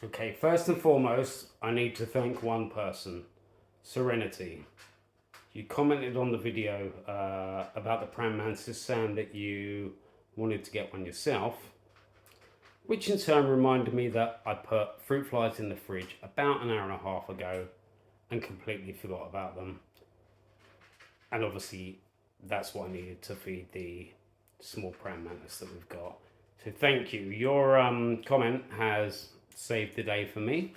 Okay, first and foremost, I need to thank one person, Serenity. You commented on the video about the praying mantis, saying that you wanted to get one yourself, which in turn reminded me that I put fruit flies in the fridge about an hour and a half ago and completely forgot about them. And obviously that's what I needed to feed the small praying mantis that we've got. So thank you. Your comment has saved the day for me.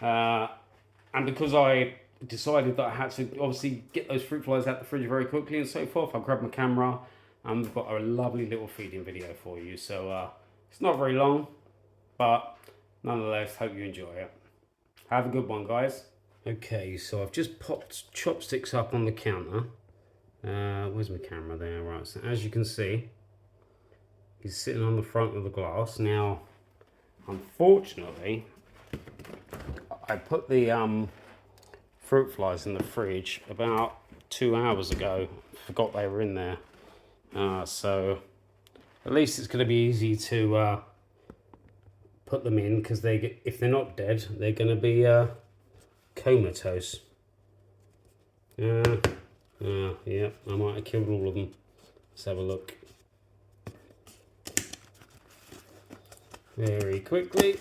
And because I decided that I had to obviously get those fruit flies out the fridge very quickly and so forth, I grabbed my camera and we've got a lovely little feeding video for you. So it's not very long, but nonetheless, hope you enjoy it. Have a good one, guys. Okay, so I've just popped chopsticks up on the counter. Where's my camera there? Right, so as you can see, he's sitting on the front of the glass. Now, unfortunately, I put the fruit flies in the fridge about 2 hours ago. Forgot they were in there. So at least it's going to be easy to put them in, because if they're not dead, they're going to be comatose. Yeah, I might have killed all of them. Let's have a look. Very quickly.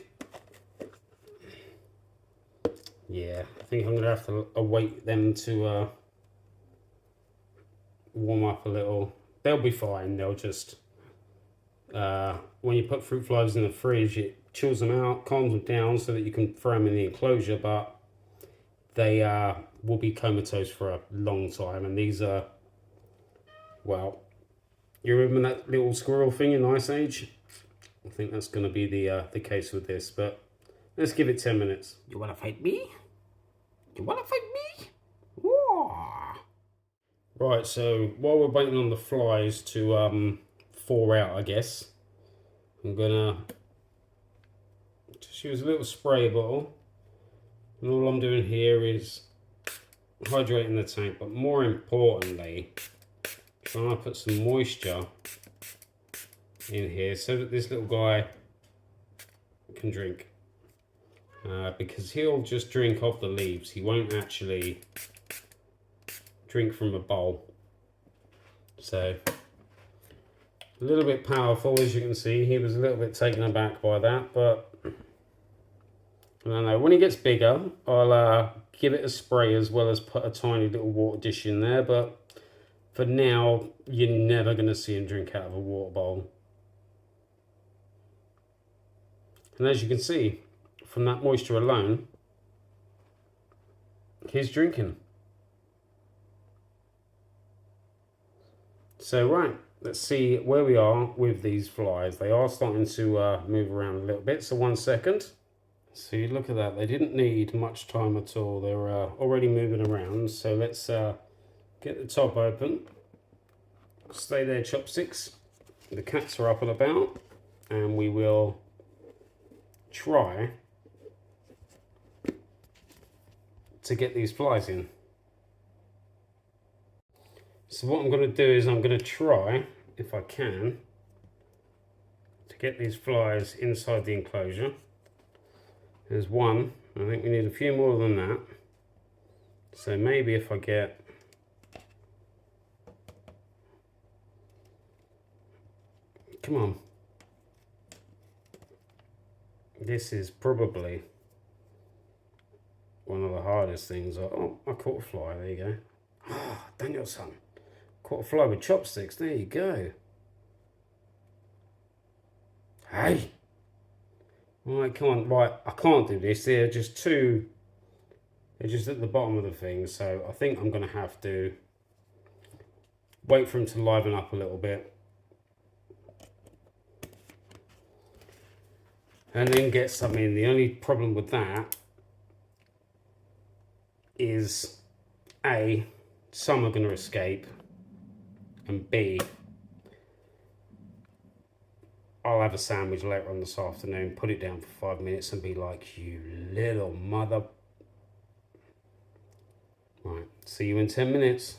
Yeah, I think I'm going to have to await them to warm up a little. They'll be fine. They'll just, when you put fruit flies in the fridge, it chills them out, calms them down so that you can throw them in the enclosure, but they will be comatose for a long time. And these are, well, you remember that little squirrel thing in Ice Age? I think that's going to be the case with this, but let's give it 10 minutes. You want to fight me? You want to fight me? Whoa. Right, so while we're waiting on the flies to thaw out, I guess, I'm going to just use a little spray bottle. And all I'm doing here is hydrating the tank, but more importantly, trying to put some moisture in here so that this little guy can drink. Because he'll just drink off the leaves. He won't actually drink from a bowl. So, a little bit powerful, as you can see. He was a little bit taken aback by that, but I don't know. When he gets bigger, I'll give it a spray as well as put a tiny little water dish in there. But for now, you're never going to see him drink out of a water bowl. And as you can see, from that moisture alone, he's drinking. So right, let's see where we are with these flies. They are starting to move around a little bit, so 1 second. So you look at that, they didn't need much time at all. They were already moving around. So let's get the top open. Stay there, chopsticks. The cats are up and about, and we will try to get these flies in. So what I'm going to do is I'm going to try, if I can, to get these flies inside the enclosure. There's one. I think we need a few more than that. So maybe if I get come on. This is probably one of the hardest things. Oh, I caught a fly. There you go. Ah, Danielson. Caught a fly with chopsticks. There you go. Hey. Right, come on. Right, I can't do this. They're just too... They're just at the bottom of the thing. So I think I'm going to have to wait for them to liven up a little bit. And then get some in. The only problem with that is A, some are going to escape, and B, I'll have a sandwich later on this afternoon, put it down for 5 minutes and be like, you little mother. Right, see you in 10 minutes.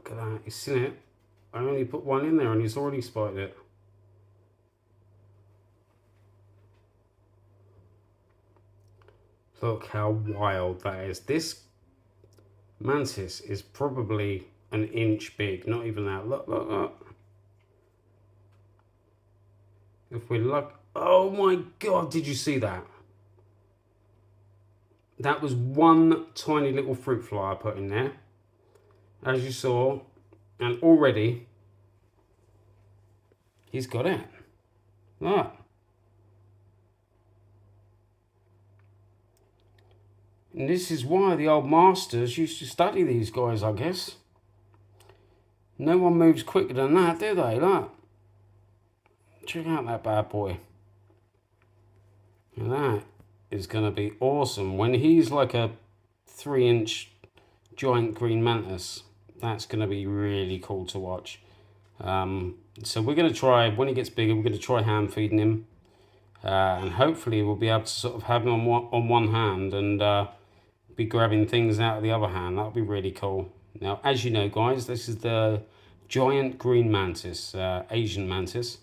Look at that, he's seen it. I only put one in there and he's already spotted it. Look how wild that is. This mantis is probably an inch big, not even that. Look, look, look. If we look, oh my God, did you see that? That was one tiny little fruit fly I put in there, as you saw, and already he's got it. Look. And this is why the old masters used to study these guys, I guess. No one moves quicker than that, do they? Look. Check out that bad boy. And that is going to be awesome. When he's like a 3-inch giant green mantis, that's going to be really cool to watch. So we're going to try, when he gets bigger, we're going to try hand feeding him. And hopefully we'll be able to sort of have him on one hand and be grabbing things out of the other hand. That'll be really cool. Now, as you know, guys, this is the giant green mantis, Asian mantis.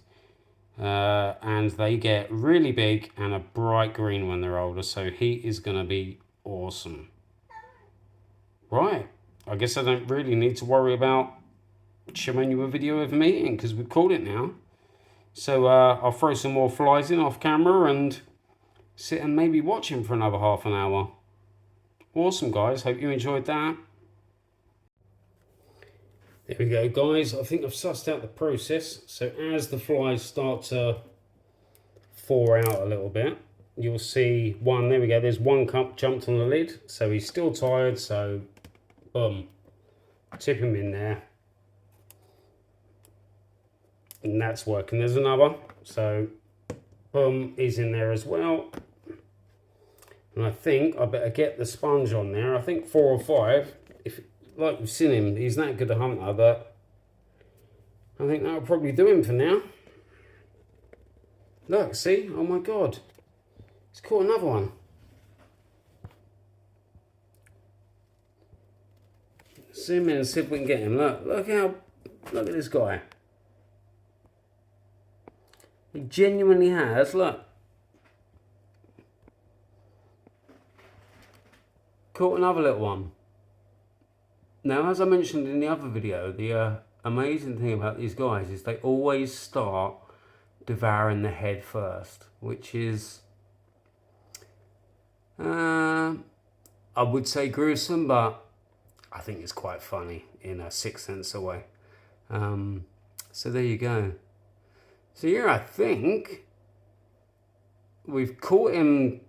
And they get really big and a bright green when they're older, so he is going to be awesome. Right, I guess I don't really need to worry about showing you a video of him eating because we've caught it now. So I'll throw some more flies in off camera and sit and maybe watch him for another half an hour. Awesome, guys, hope you enjoyed that. There we go, guys. I think I've sussed out the process. So as the flies start to thaw out a little bit, you'll see one, there we go, there's one cup jumped on the lid. So he's still tired, so boom, tip him in there. And that's working. There's another, so boom, he's in there as well. And I think I better get the sponge on there. I think 4 or 5, if like you've seen him, he's that good a hunter, but I think that'll probably do him for now. Look, see? Oh my God. He's caught another one. Zoom in and see if we can get him. Look at this guy. He genuinely has, look. Caught another little one. Now, as I mentioned in the other video, the amazing thing about these guys is they always start devouring the head first, which is, I would say gruesome, but I think it's quite funny in a Sixth Sense way. So there you go. So here I think we've caught him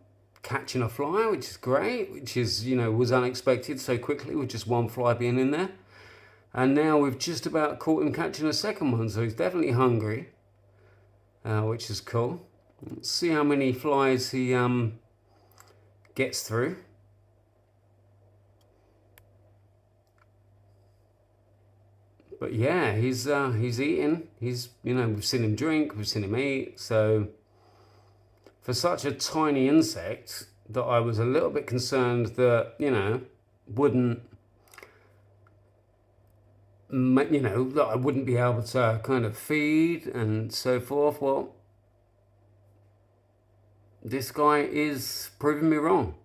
catching a fly, which is great, which is, you know, was unexpected so quickly with just one fly being in there. And now we've just about caught him catching a second one, so he's definitely hungry, which is cool. Let's see how many flies he gets through. But yeah, he's eating. He's, you know, we've seen him drink, we've seen him eat, so for such a tiny insect that I was a little bit concerned that, you know, wouldn't, you know, that I wouldn't be able to kind of feed and so forth. Well, this guy is proving me wrong.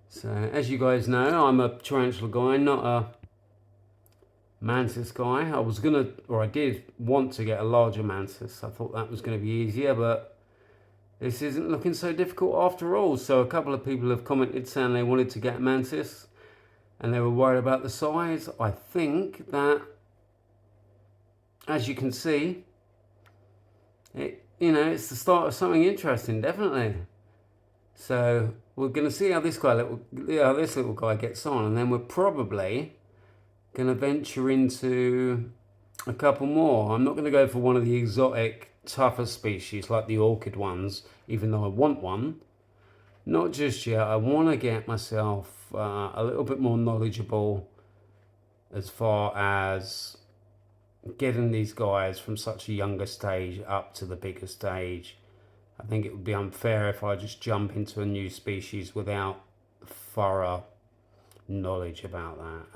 So as you guys know, I'm a tarantula guy, not a mantis guy. I did want to get a larger mantis. I thought that was going to be easier, but this isn't looking so difficult after all. So a couple of people have commented saying they wanted to get a mantis and they were worried about the size. I think that, as you can see, it's the start of something interesting, definitely. So we're going to see how this little guy gets on, and then we're probably going to venture into a couple more. I'm not going to go for one of the exotic, tougher species like the orchid ones, even though I want one. Not just yet. I want to get myself a little bit more knowledgeable as far as getting these guys from such a younger stage up to the bigger stage. I think it would be unfair if I just jump into a new species without thorough knowledge about that,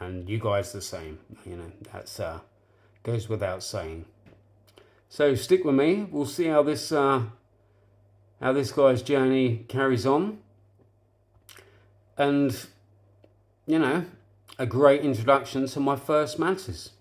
and you guys the same. You know, that's goes without saying. So stick with me. We'll see how this guy's journey carries on, and you know, a great introduction to my first mantis.